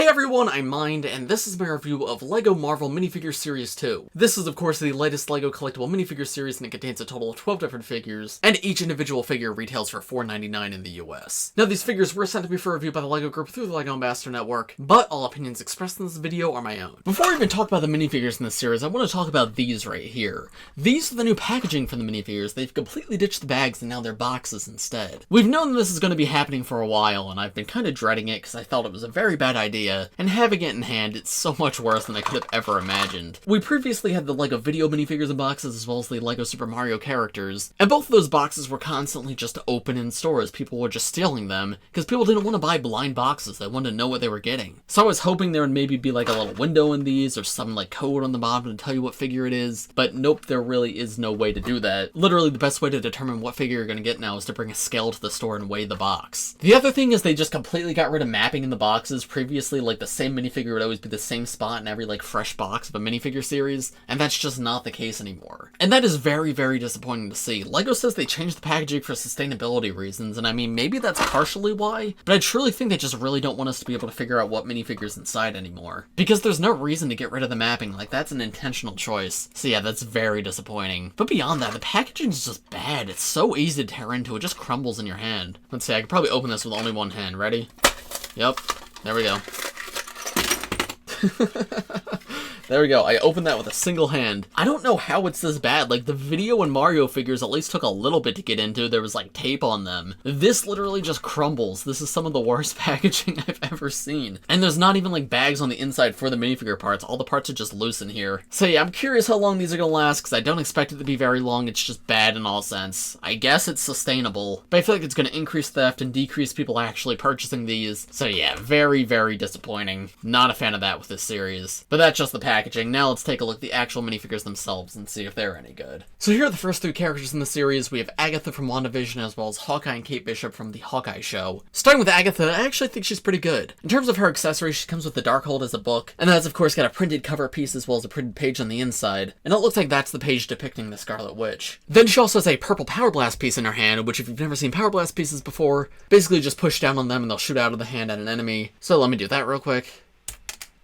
Hey everyone, I'm Mind, and this is my review of LEGO Marvel Minifigures Series 2. This is of course the latest LEGO collectible minifigure series, and it contains a total of 12 different figures, and each individual figure retails for $4.99 in the US. Now these figures were sent to me for review by the LEGO Group through the LEGO Ambassador Network, but all opinions expressed in this video are my own. Before I even talk about the minifigures in this series, I want to talk about these right here. These are the new packaging for the minifigures. They've completely ditched the bags and now they're boxes instead. We've known this is going to be happening for a while, and I've been kind of dreading it because I felt it was a very bad idea. And having it in hand, it's so much worse than I could have ever imagined. We previously had the LEGO video minifigures in boxes as well as the LEGO Super Mario characters, and both of those boxes were constantly just open in stores. People were just stealing them because people didn't want to buy blind boxes. They wanted to know what they were getting. So I was hoping there would maybe be like a little window in these or some like code on the bottom to tell you what figure it is, but nope, there really is no way to do that. Literally the best way to determine what figure you're going to get now is to bring a scale to the store and weigh the box. The other thing is they just completely got rid of mapping in the boxes. Previously, like the same minifigure would always be the same spot in every like fresh box of a minifigure series, and that's just not the case anymore. And that is very, very disappointing to see. LEGO says they changed the packaging for sustainability reasons, and I mean, maybe that's partially why, but I truly think they just really don't want us to be able to figure out what minifigure's inside anymore. Because there's no reason to get rid of the mapping, like that's an intentional choice. So yeah, that's very disappointing. But beyond that, the packaging is just bad. It's so easy to tear into, it just crumbles in your hand. Let's see, I could probably open this with only one hand. Ready? Yep, there we go. There we go, I opened that with a single hand. I don't know how it's this bad. Like, the video and Mario figures at least took a little bit to get into. There was like tape on them. This literally just crumbles. This is some of the worst packaging I've ever seen. And there's not even like bags on the inside for the minifigure parts. All the parts are just loose in here. So yeah, I'm curious how long these are gonna last because I don't expect it to be very long. It's just bad in all sense. I guess it's sustainable, but I feel like it's gonna increase theft and decrease people actually purchasing these. So yeah, very, very disappointing. Not a fan of that with this series. But that's just the packaging. Now let's take a look at the actual minifigures themselves and see if they're any good. So here are the first three characters in the series. We have Agatha from WandaVision as well as Hawkeye and Kate Bishop from the Hawkeye show. Starting with Agatha, I actually think she's pretty good. In terms of her accessories, she comes with the Darkhold as a book, and that's of course got a printed cover piece as well as a printed page on the inside, and it looks like that's the page depicting the Scarlet Witch. Then she also has a purple Power Blast piece in her hand, which if you've never seen Power Blast pieces before, basically just push down on them and they'll shoot out of the hand at an enemy. So let me do that real quick.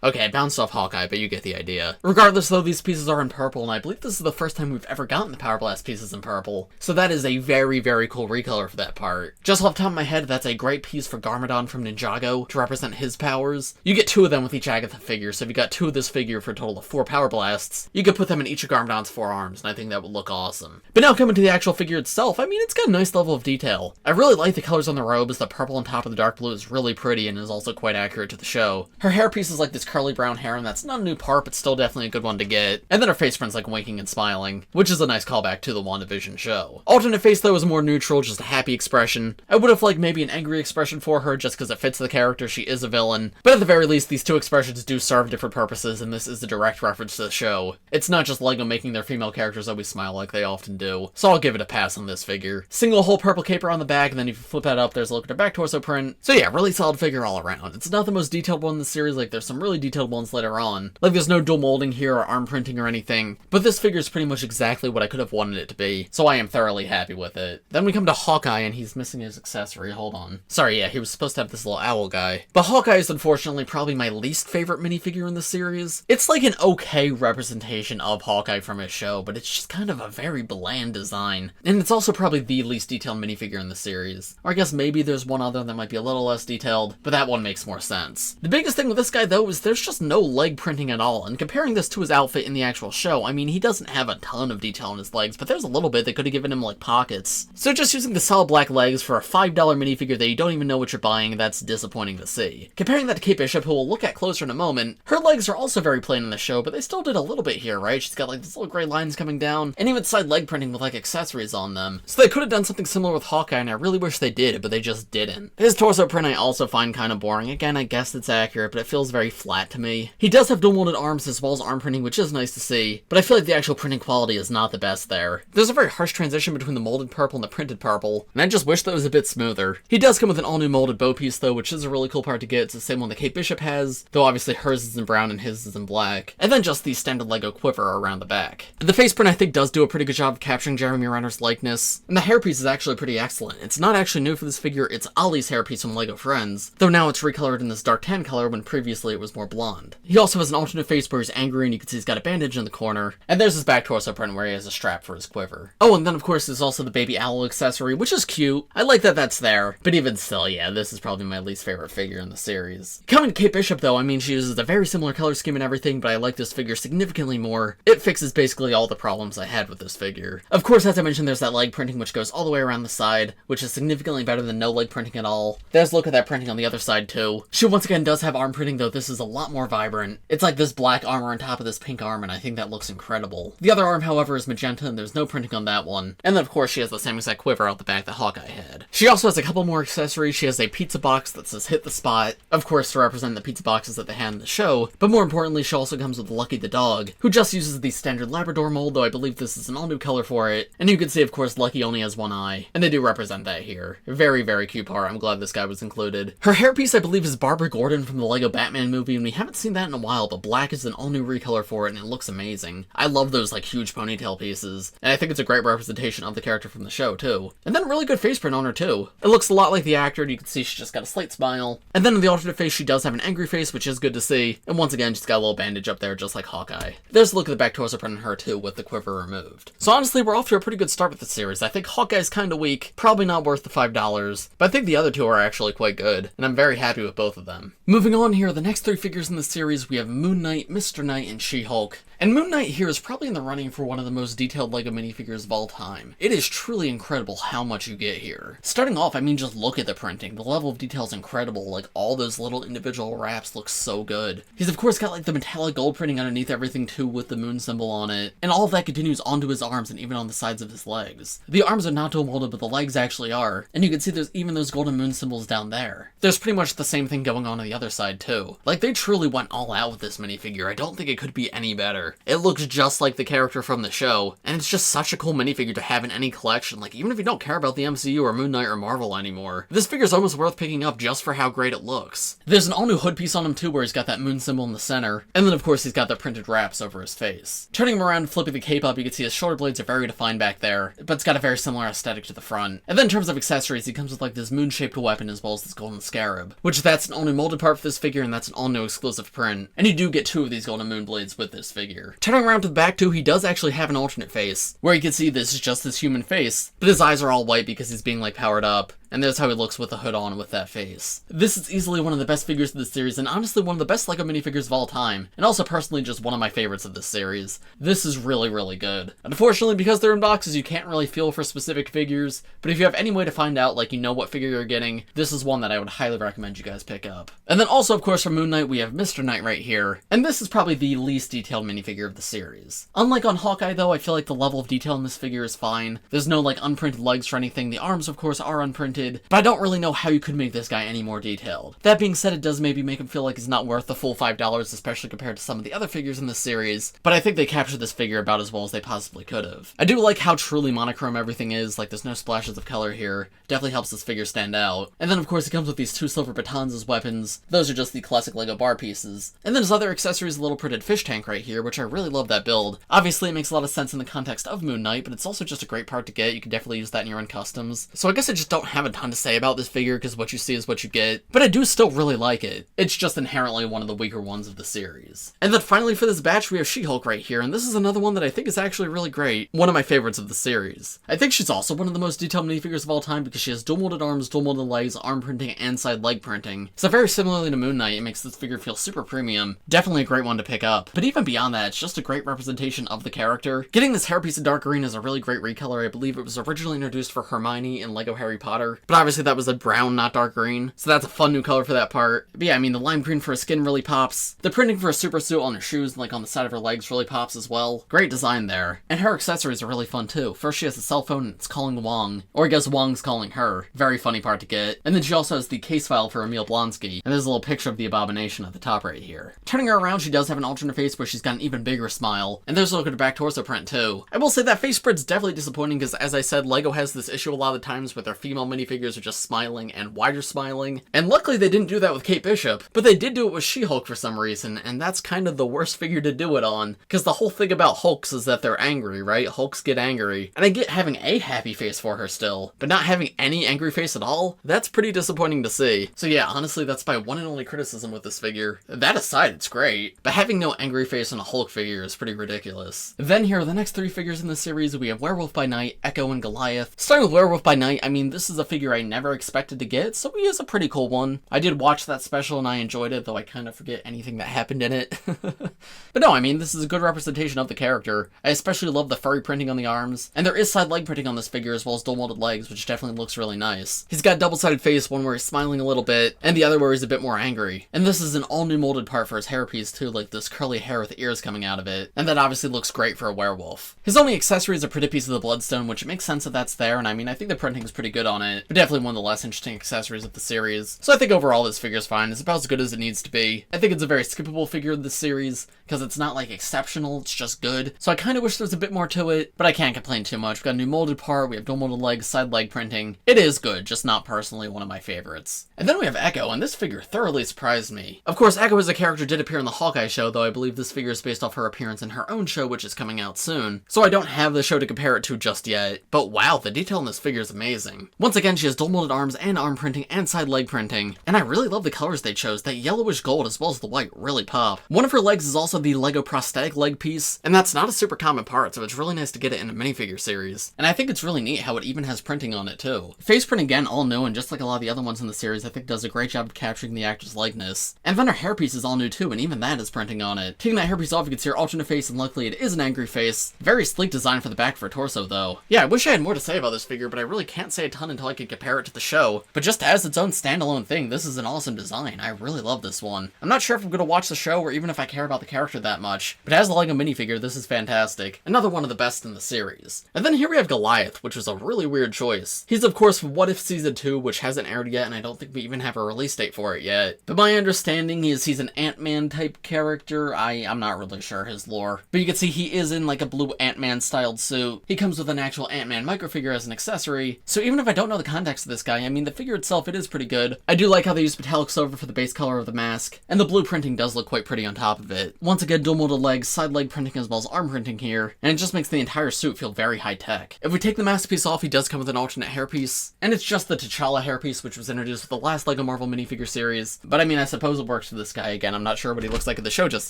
Okay, I bounced off Hawkeye, but you get the idea. Regardless, though, these pieces are in purple, and I believe this is the first time we've ever gotten the Power Blast pieces in purple. So that is a very, very cool recolor for that part. Just off the top of my head, that's a great piece for Garmadon from Ninjago to represent his powers. You get 2 of them with each Agatha figure, so if you got 2 of this figure for a total of 4 Power Blasts, you could put them in each of Garmadon's 4 arms, and I think that would look awesome. But now coming to the actual figure itself, I mean, it's got a nice level of detail. I really like the colors on the robes. The purple on top of the dark blue is really pretty and is also quite accurate to the show. Her hairpiece is like this curly brown hair, and that's not a new part, but still definitely a good one to get. And then her face print's like winking and smiling, which is a nice callback to the WandaVision show. Alternate face, though, is more neutral, just a happy expression. I would have liked maybe an angry expression for her, just because it fits the character. She is a villain. But at the very least, these 2 expressions do serve different purposes, and this is a direct reference to the show. It's not just LEGO making their female characters always smile like they often do, so I'll give it a pass on this figure. Single whole purple caper on the back, and then if you flip that up, there's a look at her back torso print. So yeah, really solid figure all around. It's not the most detailed one in the series. Like, there's some really detailed ones later on. Like, there's no dual molding here or arm printing or anything, but this figure is pretty much exactly what I could have wanted it to be, so I am thoroughly happy with it. Then we come to Hawkeye, and he's missing his accessory. Hold on. Sorry, yeah, he was supposed to have this little owl guy. But Hawkeye is unfortunately probably my least favorite minifigure in the series. It's like an okay representation of Hawkeye from his show, but it's just kind of a very bland design. And it's also probably the least detailed minifigure in the series. Or I guess maybe there's one other that might be a little less detailed, but that one makes more sense. The biggest thing with this guy, though, is there's just no leg printing at all. And comparing this to his outfit in the actual show, I mean, he doesn't have a ton of detail on his legs, but there's a little bit that could have given him, like, pockets. So just using the solid black legs for a $5 minifigure that you don't even know what you're buying, that's disappointing to see. Comparing that to Kate Bishop, who we'll look at closer in a moment, her legs are also very plain in the show, but they still did a little bit here, right? She's got, like, these little gray lines coming down, and even side leg printing with, like, accessories on them. So they could have done something similar with Hawkeye, and I really wish they did, but they just didn't. His torso print I also find kind of boring. Again, I guess it's accurate, but it feels very flat flat to me. He does have dual molded arms as well as arm printing, which is nice to see, but I feel like the actual printing quality is not the best there. There's a very harsh transition between the molded purple and the printed purple, and I just wish that was a bit smoother. He does come with an all-new molded bow piece though, which is a really cool part to get. It's the same one that Kate Bishop has, though obviously hers is in brown and his is in black. And then just the standard LEGO quiver around the back. The face print I think does do a pretty good job of capturing Jeremy Renner's likeness, and the hairpiece is actually pretty excellent. It's not actually new for this figure, it's Ollie's hairpiece from LEGO Friends, though now it's recolored in this dark tan color when previously it was more blonde. He also has an alternate face where he's angry and you can see he's got a bandage in the corner, and there's his back torso print where he has a strap for his quiver. Oh, and then of course there's also the baby owl accessory, which is cute. I like that that's there, but even still, yeah, this is probably my least favorite figure in the series. Coming to Kate Bishop though, I mean, she uses a very similar color scheme and everything, but I like this figure significantly more. It fixes basically all the problems I had with this figure. Of course, as I mentioned, there's that leg printing which goes all the way around the side, which is significantly better than no leg printing at all. There's a look at that printing on the other side too. She once again does have arm printing, though this is a lot more vibrant. It's like this black armor on top of this pink arm, and I think that looks incredible. The other arm, however, is magenta, and there's no printing on that one. And then of course she has the same exact quiver out the back that Hawkeye had. She also has a couple more accessories. She has a pizza box that says hit the spot, of course to represent the pizza boxes that they had in the show, but more importantly she also comes with Lucky the dog, who just uses the standard Labrador mold, though I believe this is an all new color for it. And you can see of course Lucky only has one eye, and they do represent that here. Very, very cute part. I'm glad this guy was included. Her hairpiece I believe is Barbara Gordon from the LEGO Batman movie, and we haven't seen that in a while, but black is an all new recolor for it and it looks amazing. I love those like huge ponytail pieces, and I think it's a great representation of the character from the show too. And then a really good face print on her too. It looks a lot like the actor, and you can see she's just got a slight smile. And then in the alternate face she does have an angry face, which is good to see, and once again she's got a little bandage up there just like Hawkeye. There's a look at the back torso print on her too with the quiver removed. So honestly we're off to a pretty good start with the series. I think Hawkeye's kinda weak, probably not worth the $5, but I think the other two are actually quite good, and I'm very happy with both of them. Moving on here, the next three figures in the series, we have Moon Knight, Mr. Knight, and She-Hulk. And Moon Knight here is probably in the running for one of the most detailed LEGO minifigures of all time. It is truly incredible how much you get here. Starting off, I mean, just look at the printing. The level of detail is incredible. Like, all those little individual wraps look so good. He's of course got like the metallic gold printing underneath everything too, with the moon symbol on it. And all of that continues onto his arms and even on the sides of his legs. The arms are not dual molded, but the legs actually are. And you can see there's even those golden moon symbols down there. There's pretty much the same thing going on the other side too. Like, they truly went all out with this minifigure. I don't think it could be any better. It looks just like the character from the show, and it's just such a cool minifigure to have in any collection. Like, even if you don't care about the MCU or Moon Knight or Marvel anymore, this figure's almost worth picking up just for how great it looks. There's an all-new hood piece on him too, where he's got that moon symbol in the center, and then of course he's got the printed wraps over his face. Turning him around and flipping the cape up, you can see his shoulder blades are very defined back there, but it's got a very similar aesthetic to the front. And then in terms of accessories, he comes with like this moon-shaped weapon as well as this golden scarab, which that's an all-new molded part for this figure, and that's an all-new exclusive print. And you do get two of these golden moon blades with this figure. Turning around to the back too, he does actually have an alternate face, where you can see this is just his human face, but his eyes are all white because he's being like powered up. And there's how he looks with the hood on with that face. This is easily one of the best figures of the series, and honestly one of the best LEGO minifigures of all time, and also personally just one of my favorites of this series. This is really, really good. Unfortunately, because they're in boxes, you can't really feel for specific figures, but if you have any way to find out, like, you know what figure you're getting, this is one that I would highly recommend you guys pick up. And then also, of course, from Moon Knight, we have Mr. Knight right here, and this is probably the least detailed minifigure of the series. Unlike on Hawkeye, though, I feel like the level of detail in this figure is fine. There's no, like, unprinted legs or anything. The arms, of course, are unprinted, but I don't really know how you could make this guy any more detailed. That being said, it does maybe make him feel like he's not worth the full $5, especially compared to some of the other figures in this series, but I think they captured this figure about as well as they possibly could have. I do like how truly monochrome everything is, like there's no splashes of color here. Definitely helps this figure stand out. And then of course it comes with these two silver batons as weapons. Those are just the classic LEGO bar pieces. And then his other accessories, a little printed fish tank right here, which I really love that build. Obviously it makes a lot of sense in the context of Moon Knight, but it's also just a great part to get. You can definitely use that in your own customs. So I guess I just don't have a ton to say about this figure, because what you see is what you get, but I do still really like it. It's just inherently one of the weaker ones of the series. And then finally for this batch we have She-Hulk right here, and this is another one that I think is actually really great. One of my favorites of the series. I think she's also one of the most detailed minifigures of all time because she has dual molded arms, dual molded legs, arm printing, and side leg printing. So very similarly to Moon Knight, it makes this figure feel super premium. Definitely a great one to pick up. But even beyond that, it's just a great representation of the character. Getting this hairpiece in dark green is a really great recolor. I believe it was originally introduced for Hermione in LEGO Harry Potter, here. But obviously that was a brown, not dark green. So that's a fun new color for that part. But yeah, I mean, the lime green for her skin really pops. The printing for a super suit on her shoes and like on the side of her legs really pops as well. Great design there. And her accessories are really fun too. First she has a cell phone and it's calling Wong. Or I guess Wong's calling her. Very funny part to get. And then she also has the case file for Emil Blonsky. And there's a little picture of the abomination at the top right here. Turning her around, she does have an alternate face where she's got an even bigger smile. And there's a look at her back torso print too. I will say that face spread's definitely disappointing because, as I said, LEGO has this issue a lot of the times where their female minifigures are just smiling and wider smiling. And luckily they didn't do that with Kate Bishop, but they did do it with She-Hulk for some reason, and that's kind of the worst figure to do it on. Because the whole thing about Hulks is that they're angry, right? Hulks get angry. And I get having a happy face for her still, but not having any angry face at all? That's pretty disappointing to see. So yeah, honestly, that's my one and only criticism with this figure. That aside, it's great, but having no angry face on a Hulk figure is pretty ridiculous. Then here are the next three figures in the series. We have Werewolf by Night, Echo, and Goliath. Starting with Werewolf by Night, I mean, this is a figure I never expected to get, so he is a pretty cool one. I did watch that special and I enjoyed it, though I kind of forget anything that happened in it. But no, I mean, this is a good representation of the character. I especially love the furry printing on the arms, and there is side leg printing on this figure as well as dual molded legs, which definitely looks really nice. He's got a double-sided face, one where he's smiling a little bit, and the other where he's a bit more angry. And this is an all-new molded part for his hairpiece too, like this curly hair with ears coming out of it, and that obviously looks great for a werewolf. His only accessory is a pretty piece of the bloodstone, which makes sense that that's there, and I mean, I think the printing is pretty good on it, but definitely one of the less interesting accessories of the series. So I think overall this figure's fine. It's about as good as it needs to be. I think it's a very skippable figure of the series, because it's not like exceptional, it's just good. So I kind of wish there was a bit more to it, but I can't complain too much. We've got a new molded part, we have dual molded legs, side leg printing. It is good, just not personally one of my favorites. And then we have Echo, and this figure thoroughly surprised me. Of course, Echo as a character did appear in the Hawkeye show, though I believe this figure is based off her appearance in her own show, which is coming out soon. So I don't have the show to compare it to just yet. But wow, the detail in this figure is amazing. Once again, she has dual molded arms and arm printing and side leg printing. And I really love the colors they chose. That yellowish gold as well as the white really pop. One of her legs is also the LEGO prosthetic leg piece, and that's not a super common part, so it's really nice to get it in a minifigure series. And I think it's really neat how it even has printing on it too. Face print again, all new, and just like a lot of the other ones in the series, I think does a great job of capturing the actor's likeness. And then her hairpiece is all new too, and even that is printing on it. Taking that hairpiece off, you can see her alternate face, and luckily it is an angry face. Very sleek design for the back of her torso though. Yeah, I wish I had more to say about this figure, but I really can't say a ton until I can compare it to the show. But just as its own standalone thing, this is an awesome design. I really love this one. I'm not sure if I'm going to watch the show or even if I care about the character that much, but as a LEGO minifigure, this is fantastic. Another one of the best in the series. And then here we have Goliath, which was a really weird choice. He's of course from What If Season 2, which hasn't aired yet, and I don't think we even have a release date for it yet. But my understanding is he's an Ant-Man type character. I'm not really sure his lore. But you can see he is in like a blue Ant-Man styled suit. He comes with an actual Ant-Man microfigure as an accessory. So even if I don't know the context of this guy, I mean the figure itself, it is pretty good. I do like how they use metallic silver for the base color of the mask, and the blue printing does look quite pretty on top of it. Once again, dual molded legs, side leg printing as well as arm printing here, and it just makes the entire suit feel very high tech. If we take the mask piece off, he does come with an alternate hairpiece, and it's just the T'Challa hairpiece, which was introduced with the last LEGO Marvel Minifigure Series. But I mean, I suppose it works for this guy again. I'm not sure what he looks like in the show just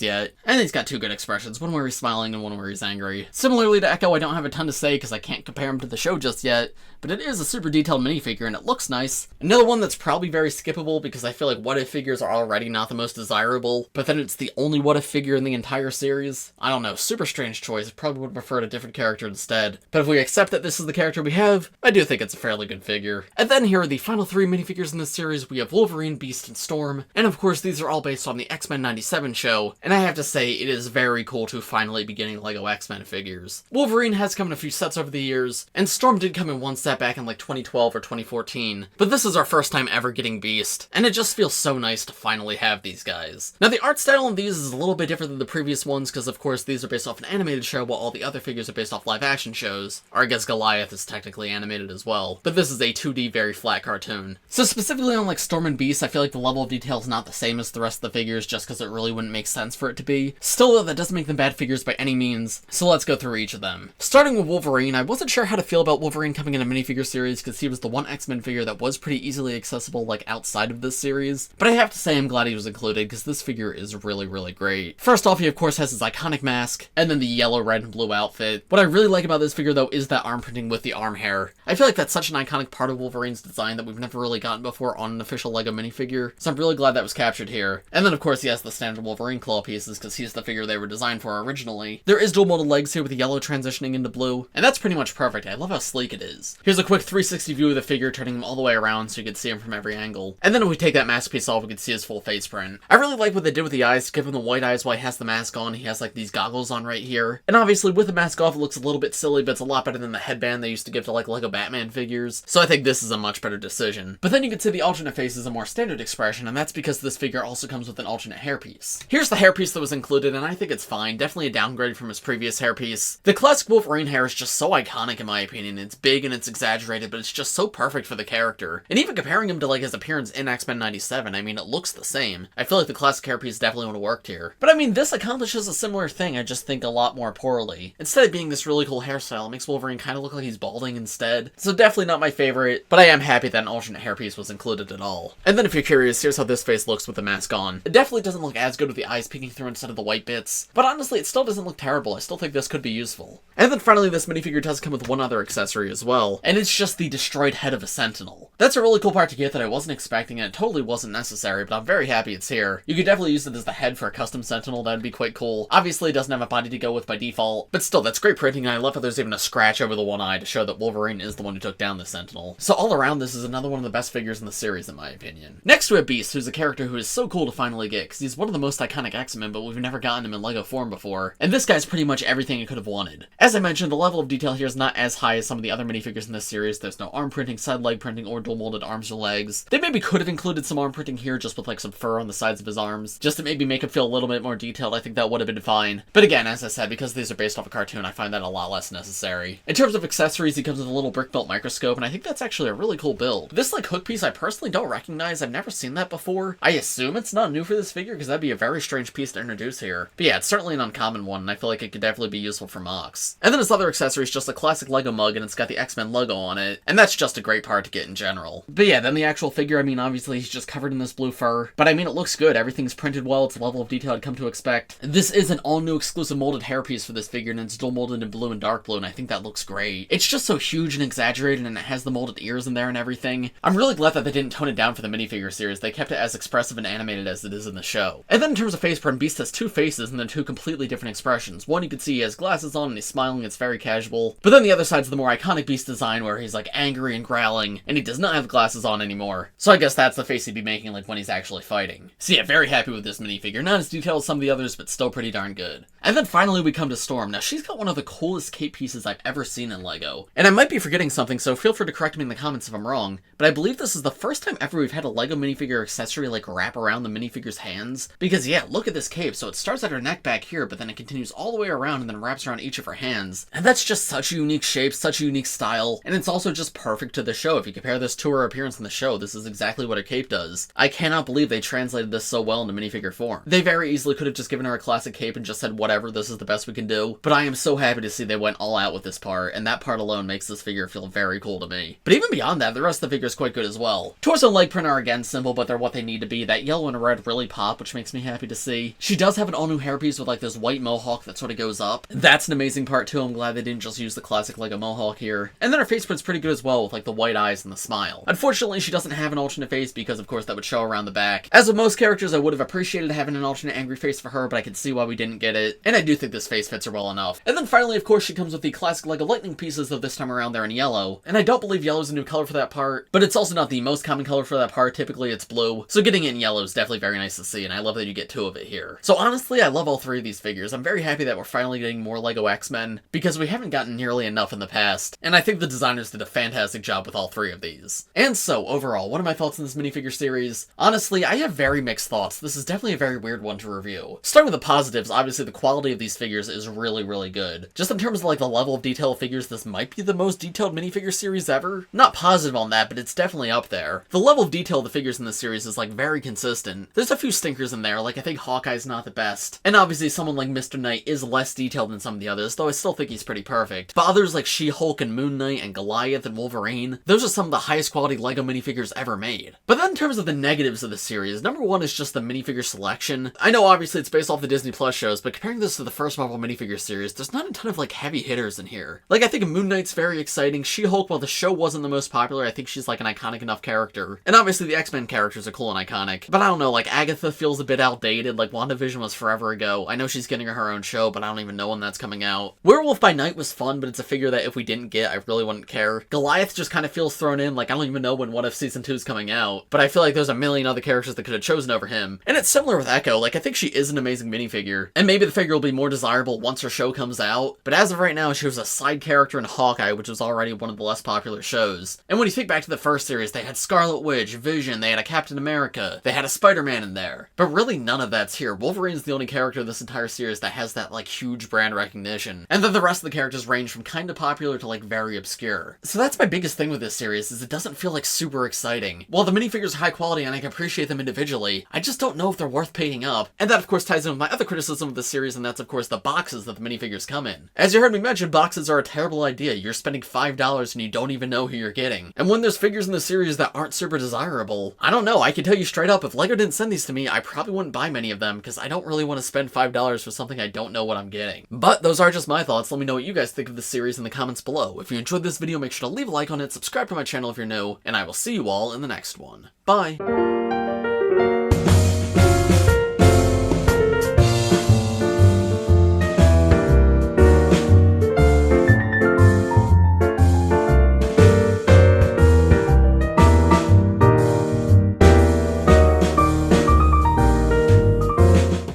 yet. And he's got two good expressions, one where he's smiling and one where he's angry. Similarly to Echo, I don't have a ton to say because I can't compare him to the show just yet, but it is a super detailed minifigure and it looks nice. Another one that's probably very skippable because I feel like What If figures are already not the most desirable, but then it's the only What If figure in the entire series. I don't know, super strange choice. Probably would have preferred a different character instead. But if we accept that this is the character we have, I do think it's a fairly good figure. And then here are the final three minifigures in this series. We have Wolverine, Beast, and Storm. And of course, these are all based on the X-Men '97 show. And I have to say, it is very cool to finally be getting LEGO X-Men figures. Wolverine has come in a few sets over the years, and Storm did come in one set back in like 2012 or 2014. But this is our first time ever getting Beast, and it just feels so nice to finally have these guys. Now the art style on these is a little bit different than the previous ones, because of course these are based off an animated show while all the other figures are based off live action shows. Or I guess Goliath is technically animated as well, but this is a 2D very flat cartoon. So specifically on like Storm and Beast, I feel like the level of detail is not the same as the rest of the figures just because it really wouldn't make sense for it to be. Still though, that doesn't make them bad figures by any means, so let's go through each of them. Starting with Wolverine, I wasn't sure how to feel about Wolverine coming in a minifigure series because he was the one X-Men figure that was pretty easily accessible like outside of this series, but I have to say I'm glad he was included because this figure is really, really great. First off, he of course has his iconic mask, and then the yellow, red, and blue outfit. What I really like about this figure though is that arm printing with the arm hair. I feel like that's such an iconic part of Wolverine's design that we've never really gotten before on an official LEGO minifigure, so I'm really glad that was captured here. And then of course he has the standard Wolverine claw pieces because he's the figure they were designed for originally. There is dual molded legs here with the yellow transitioning into blue, and that's pretty much perfect. I love how sleek it is. Here's a quick 360 view of the figure, turning him all the way around so you could see him from every angle. And then if we take that mask piece off, we can see his full face print. I really like what they did with the eyes, to give him the white eyes while he has the mask on. He has like these goggles on right here. And obviously with the mask off, it looks a little bit silly, but it's a lot better than the headband they used to give to like LEGO Batman figures. So I think this is a much better decision. But then you can see the alternate face is a more standard expression, and that's because this figure also comes with an alternate hairpiece. Here's the hairpiece that was included, and I think it's fine. Definitely a downgrade from his previous hairpiece. The classic Wolverine hair is just so iconic in my opinion. It's big and it's exaggerated, but it's just so perfect for the character. And even comparing him to like his appearance in X-Men 97, I mean, it looks the same. I feel like the classic hairpiece definitely would have worked here. But I mean, this accomplishes a similar thing, I just think a lot more poorly. Instead of being this really cool hairstyle, it makes Wolverine kind of look like he's balding instead. So definitely not my favorite, but I am happy that an alternate hairpiece was included at all. And then if you're curious, here's how this face looks with the mask on. It definitely doesn't look as good with the eyes peeking through instead of the white bits, but honestly, it still doesn't look terrible. I still think this could be useful. And then finally, this minifigure does come with one other accessory as well, and it's just the destroyed head of a Sentinel. That's a really cool part to get that I wasn't expecting, and it totally wasn't necessary, but I'm very happy it's here. You could definitely use it as the head for a custom Sentinel. That'd be quite cool. Obviously, it doesn't have a body to go with by default, but still, that's great printing, and I love how there's even a scratch over the one eye to show that Wolverine is the one who took down the Sentinel. So all around, this is another one of the best figures in the series, in my opinion. Next we have Beast, who's a character who is so cool to finally get, because he's one of the most iconic X-Men, but we've never gotten him in LEGO form before, and this guy's pretty much everything I could have wanted. As I mentioned, the level of detail here is not as high as some of the other minifigures in this series. There's no arm printing, side leg printing, or dual molded arms or legs. They maybe could have included some arm printing here, just with like some fur on the sides of his arms, just to maybe make him feel a little bit more detailed. I think that would have been fine. But again, as I said, because these are based off a cartoon, I find that a lot less necessary. In terms of accessories, he comes with a little brick built microscope, and I think that's actually a really cool build. This like hook piece I personally don't recognize. I've never seen that before. I assume it's not new for this figure, because that'd be a very strange piece to introduce here. But yeah, it's certainly an uncommon one, and I feel like it could definitely be useful for mocks. And then his other accessory is just a classic LEGO mug, and it's got the X-Men logo on it, and that's just a great part to get in general. But yeah, then the actual figure, I mean, obviously he's just covered in this blue fur, but I mean, it looks good. Everything's printed well. It's the level of detail I'd come to expect. This is an all-new exclusive molded hairpiece for this figure, and it's dual molded in blue and dark blue, and I think that looks great. It's just so huge and exaggerated, and it has the molded ears in there and everything. I'm really glad that they didn't tone it down for the minifigure series. They kept it as expressive and animated as it is in the show. And then in terms of face print, Beast has two faces and then two completely different expressions. One, you can see he has glasses on and he's smiling, it's very casual. But then the other side's the more iconic Beast design where he's like angry and growling, and he does not have glasses on anymore. So I guess that's the face he'd be making like when he's actually fighting. So yeah, very happy with this minifigure. Not as detailed as some of the others, but still pretty darn good. And then finally we come to Storm. Now she's got one of the coolest cape pieces I've ever seen in LEGO. And I might be forgetting something, so feel free to correct me in the comments if I'm wrong, but I believe this is the first time ever we've had a LEGO minifigure accessory like wrap around the minifigure's hands. Because yeah, look at this cape. So it starts at her neck back here, but then it continues all the way around and then wraps around each of her hands. And that's just such a unique shape, such a unique style, and it's also just perfect to the show. If you compare this to her appearance in the show, this is exactly what her cape does. I cannot believe they translated this so well into minifigure form. They very easily could have just given her a classic cape and just said, whatever, this is the best we can do. But I am so happy to see they went all out with this part, and that part alone makes this figure feel very cool to me. But even beyond that, the rest of the figure is quite good as well. Torso and leg print are again simple, but they're what they need to be. That yellow and red really pop, which makes me happy to see. She does have an all-new hairpiece with like this white mohawk that sort of goes up. That's an amazing part too. I'm glad they didn't just use the classic LEGO mohawk here. And then her face print's pretty good as well with like the white eyes and the smile. Unfortunately, she doesn't have an alternate face because of course that would show around the back. As with most characters, I would have appreciated having an alternate angry face for her, but I can see why we didn't get it. And I do think this face fits her well enough. And then finally, of course, she comes with the classic LEGO lightning pieces, though this time around they're in yellow. And I don't believe yellow's a new color for that part, but it's also not the most common color for that part. Typically it's blue. So getting it in yellow is definitely very nice to see, and I love that you get two of it here. So honestly, I love all three of these figures. I'm very happy that we're finally getting more LEGO X-Men, because we haven't gotten nearly enough in the past, and I think the designers did a fantastic job with all three of these. And so, overall, what are my thoughts on this minifigure series? Honestly, I have very mixed thoughts. This is definitely a very weird one to review. Starting with the positives, obviously the quality of these figures is really, really good. Just in terms of like the level of detail of figures, this might be the most detailed minifigure series ever. Not positive on that, but it's definitely up there. The level of detail of the figures in this series is like very consistent. There's a few stinkers in there, like I think Hawkeye's not the best. And obviously someone like Mr. Knight is less detailed than some of the others, though I still think he's pretty perfect. But others like She-Hulk and Moon Knight and Goliath and Wolverine, those are some of the highest quality LEGO minifigures ever made. But then in terms of the negatives of the series, number one is just the minifigure selection. I know obviously it's based off the Disney Plus shows, but comparing this to the first Marvel minifigure series, there's not a ton of like heavy hitters in here. Like I think Moon Knight's very exciting. She-Hulk, while the show wasn't the most popular, I think she's like an iconic enough character. And obviously the X-Men characters are cool and iconic. But I don't know, like Agatha feels a bit outdated, like WandaVision was forever ago. I know she's getting her own show, but I don't even know when that's coming out. Werewolf by Night was fun, but it's a figure that if we didn't get, I really wouldn't care. Goliath just just kind of feels thrown in, like I don't even know when What If Season 2 is coming out, but I feel like there's a million other characters that could have chosen over him. And it's similar with Echo, like I think she is an amazing minifigure, and maybe the figure will be more desirable once her show comes out, but as of right now, she was a side character in Hawkeye, which was already one of the less popular shows. And when you think back to the first series, they had Scarlet Witch, Vision, they had a Captain America, they had a Spider-Man in there, but really none of that's here. Wolverine's the only character in this entire series that has that like huge brand recognition, and then the rest of the characters range from kinda popular to like very obscure. So that's my biggest thing with this series, is it doesn't feel like super exciting. While the minifigures are high quality and I can appreciate them individually, I just don't know if they're worth picking up. And that of course ties in with my other criticism of this series, and that's of course the boxes that the minifigures come in. As you heard me mention, boxes are a terrible idea. You're spending $5 and you don't even know who you're getting. And when there's figures in the series that aren't super desirable, I don't know, I can tell you straight up, if LEGO didn't send these to me, I probably wouldn't buy many of them, because I don't really want to spend $5 for something I don't know what I'm getting. But those are just my thoughts. Let me know what you guys think of this series in the comments below. If you enjoyed this video, make sure to leave a like on it, subscribe to my channel if you're new, and I will see you all in the next one. Bye!